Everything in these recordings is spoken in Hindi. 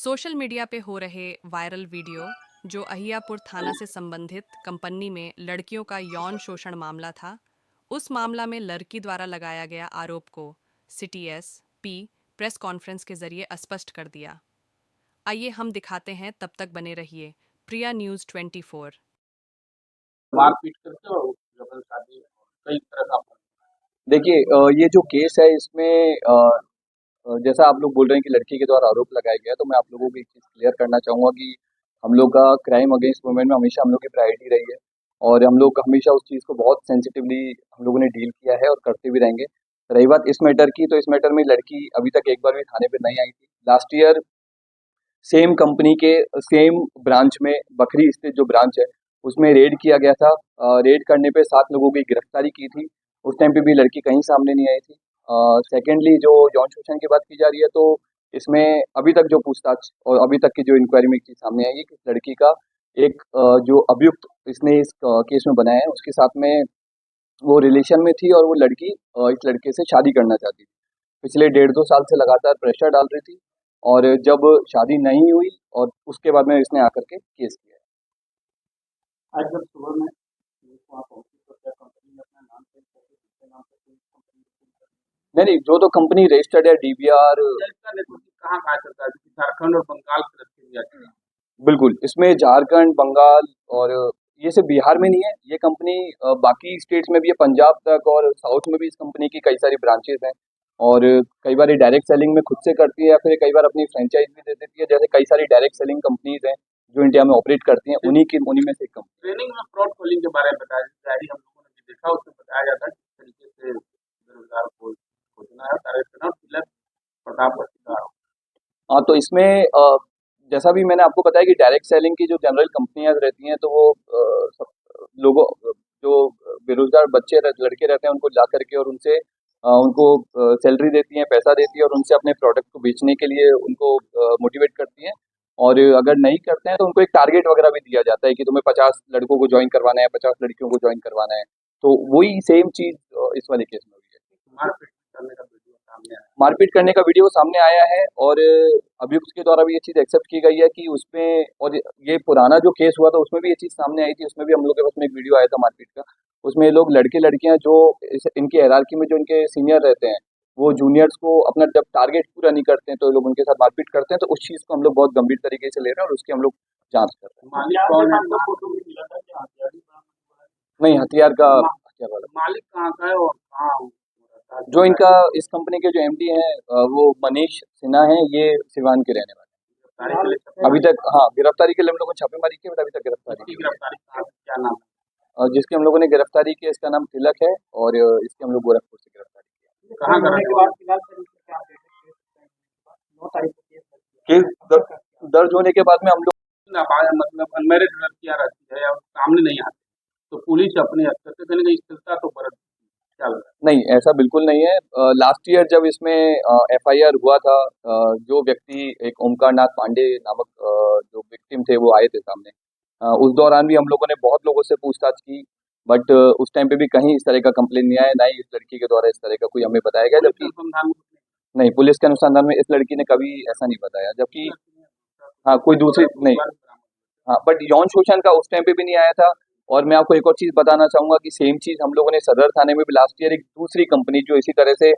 सोशल मीडिया पे हो रहे वायरल वीडियो जो अहियापुर थाना से संबंधित कंपनी में लड़कियों का यौन शोषण मामला था, उस मामला में लड़की द्वारा लगाया गया आरोप को सिटी एस.पी. प्रेस कॉन्फ्रेंस के जरिए स्पष्ट कर दिया। आइए हम दिखाते हैं, तब तक बने रहिए प्रिया न्यूज़ 24। मारपीट करके और जबरन शादी कई तरह का। देखिए, ये जो केस है इसमें जैसा आप लोग बोल रहे हैं कि लड़की के द्वारा आरोप लगाया गया, तो मैं आप लोगों को एक चीज़ क्लियर करना चाहूँगा कि हम लोग का क्राइम अगेंस्ट वुमेन में हमेशा हम लोग की प्रायोरिटी रही है और हम लोग हमेशा उस चीज़ को बहुत सेंसिटिवली हम लोगों ने डील किया है और करते भी रहेंगे। रही बात इस मैटर की, तो इस मैटर में लड़की अभी तक एक बार भी थाने पे नहीं आई थी। लास्ट ईयर सेम कंपनी के सेम ब्रांच में बखरी स्थित जो ब्रांच है उसमें रेड किया गया था। रेड करने पे 7 लोगों की गिरफ्तारी की थी। उस टाइम पे भी लड़की कहीं सामने नहीं आई थी। सेकेंडली जो यौन शोषण की बात की जा रही है, तो इसमें अभी तक जो पूछताछ और अभी तक की जो इंक्वायरी में एक चीज़ सामने आई है कि इस लड़की का एक जो अभियुक्त इसने इस केस में बनाया है उसके साथ में वो रिलेशन में थी और वो लड़की इस लड़के से शादी करना चाहती थी। पिछले 1.5-2 साल से लगातार प्रेशर डाल रही थी और जब शादी नहीं हुई और उसके बाद में इसने आकर के केस किया है। आज जब सुबह में वहाँ पहुंची तो क्या कंपनी ने अपना नाम चेंज करके दूसरे नाम पे कोई कंपनी नहीं, जो तो कंपनी रजिस्टर्ड है डीबीआर इसका नेटवर्क कहाँ कहाँ चलता है? क्योंकि झारखंड और बंगाल की तरफ से भी आती है। बिल्कुल, इसमें झारखंड, बंगाल और ये सिर्फ बिहार में नहीं है, ये कंपनी बाकी स्टेट्स में भी है, पंजाब तक और साउथ में भी इस कंपनी की कई सारी ब्रांचेस हैं और कई बार ये डायरेक्ट सेलिंग में खुद से करती है या फिर कई बार अपनी फ्रेंचाइज भी दे देती है। जैसे कई सारी डायरेक्ट सेलिंग कंपनीज हैं जो इंडिया में ऑपरेट करती हैं, उन्हीं में से एक कंपनी। ट्रेनिंग में फ्रॉड कॉलिंग के बारे में बताया जारी हम लोगों ने भी देखा, उसमें बताया जाता है किस तरीके से बेरोजगार को खोजना है, टारगेट करना और फिलअप प्रताप का शिकार हो। हाँ, तो इसमें जैसा भी मैंने आपको बताया कि डायरेक्ट सेलिंग की जो जनरल कंपनियां रहती हैं, तो वो सब लोगों जो बेरोजगार बच्चे लड़के रहते हैं उनको ला करके और उनसे उनको सैलरी देती हैं, पैसा देती है और उनसे अपने प्रोडक्ट को बेचने के लिए उनको मोटिवेट करती हैं। और अगर नहीं करते हैं तो उनको एक टारगेट वगैरह भी दिया जाता है कि तुम्हें 50 लड़कों को ज्वाइन करवाना है, 50 लड़कियों को ज्वाइन करवाना है। तो वही सेम चीज़ इस वाले केस में हुई है। मारपीट करने का वीडियो सामने आया है और अभियुक्त के द्वारा भी ये चीज़ एक्सेप्ट की गई है कि उसमें, और ये पुराना जो केस हुआ था उसमें भी ये चीज़ सामने आई थी, उसमें भी हम लोग के पास में एक वीडियो आया था मारपीट का। उसमें लोग लड़के लड़कियां जो इनकी हायरार्की में जो इनके सीनियर रहते हैं, वो जूनियर्स को अपना जब टारगेट पूरा नहीं करते हैं तो ये लोग उनके साथ मारपीट करते हैं। तो उस चीज़ को हम लोग बहुत गंभीर तरीके से ले रहे हैं और उसकी हम लोग जाँच कर रहे हैं। मालिक कौन है? नहीं, हथियार वाला मालिक कहाँ का है और कहाँ जो इनका इस कंपनी के जो एमडी हैं वो मनीष सिन्हा हैं, ये सिवान के रहने वाले हैं। अभी तक हाँ, गिरफ्तारी के लिए हम लोगों ने छापेमारी की, बट अभी तक गिरफ्तारी नहीं हुई है। क्या नाम है? जिसकी हम लोगों ने गिरफ्तारी की है, इसका नाम तिलक है और इसकी हम लोग गोरखपुर से गिरफ्तारी की है। कहाँ केस दर्ज होने के बाद में हम लोग मतलब अनमेरिड लड़कियां रहती है और सामने नहीं आती, तो पुलिस अपने स्तर से कहीं ना स्थिरता तो बरत क्या लग रहा है? नहीं, ऐसा बिल्कुल नहीं है। लास्ट ईयर जब इसमें एफआईआर हुआ था, जो व्यक्ति एक ओमकार नाथ पांडे नामक जो विक्टिम थे वो आए थे सामने। उस दौरान भी हम लोगों ने बहुत लोगों से पूछताछ की, बट उस टाइम पे भी कहीं इस तरह का कंप्लेन नहीं आया, ना ही इस लड़की के द्वारा इस तरह का कोई हमें बताया गया। जबकि नहीं, पुलिस के अनुसंधान में इस लड़की ने कभी ऐसा नहीं बताया, जबकि हाँ कोई दूसरी नहीं। हाँ, बट यौन शोषण का उस टाइम पे भी नहीं आया था। और मैं आपको एक और चीज़ बताना चाहूँगा कि सेम चीज़ हम लोगों ने सदर थाने में भी लास्ट ईयर एक दूसरी कंपनी जो इसी तरह से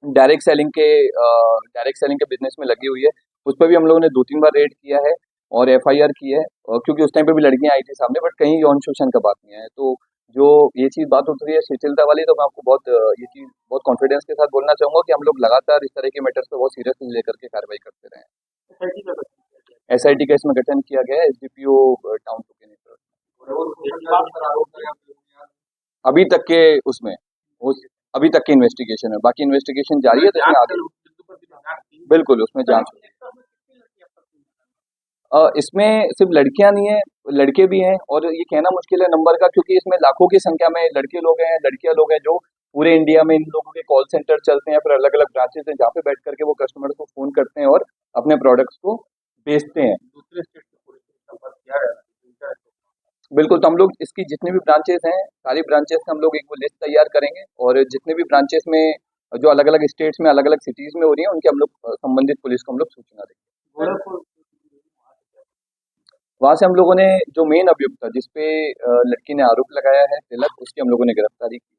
डायरेक्ट सेलिंग के बिज़नेस में लगी हुई है, उस पे भी हम लोगों ने 2-3 बार रेड किया है और एफआईआर की है, क्योंकि उस टाइम पे भी लड़कियाँ आई थी सामने, बट कहीं यौन शोषण का बात नहीं आया। तो जो ये चीज़ बात उठ रही है शिथिलता वाली, तो मैं आपको ये चीज़ बहुत कॉन्फिडेंस के साथ बोलना चाहूँगा कि हम लोग लगातार इस तरह के मैटर्स पे बहुत सीरियसली लेकर के कार्रवाई करते रहे हैं। एसआईटी का इसमें गठन किया गया है, एसडीपीओ टाउन टू के नेतृत्व में। अभी तक के उसमें अभी तक की इन्वेस्टिगेशन है, बाकी इन्वेस्टिगेशन जारी है, तो इसमें आगे बिल्कुल उसमें जांच होगी। इसमें सिर्फ लड़कियां नहीं है, लड़के भी हैं और ये कहना मुश्किल है नंबर का, क्योंकि इसमें लाखों की संख्या में लड़के लोग हैं, लड़कियां लोग हैं, जो पूरे इंडिया में इन लोगों के कॉल सेंटर चलते हैं, फिर अलग अलग ब्रांचेस हैं जहाँ पे बैठ करके वो कस्टमर्स को फोन करते हैं और अपने प्रोडक्ट्स को बेचते हैं। दूसरे स्टेट से पूरे संपर्क किया है बिल्कुल। तो हम लोग इसकी जितनी भी ब्रांचेस हैं, सारी ब्रांचेस का हम लोग एक वो लिस्ट तैयार करेंगे और जितने भी ब्रांचेस में जो अलग अलग स्टेट्स में अलग अलग सिटीज में हो रही है, उनके हम लोग संबंधित पुलिस को हम लोग सूचना देंगे। वहां से हम लोगों ने जो मेन अभियुक्त था जिसपे लड़की ने आरोप लगाया है तिलक, उसकी हम लोगों ने गिरफ्तारी की।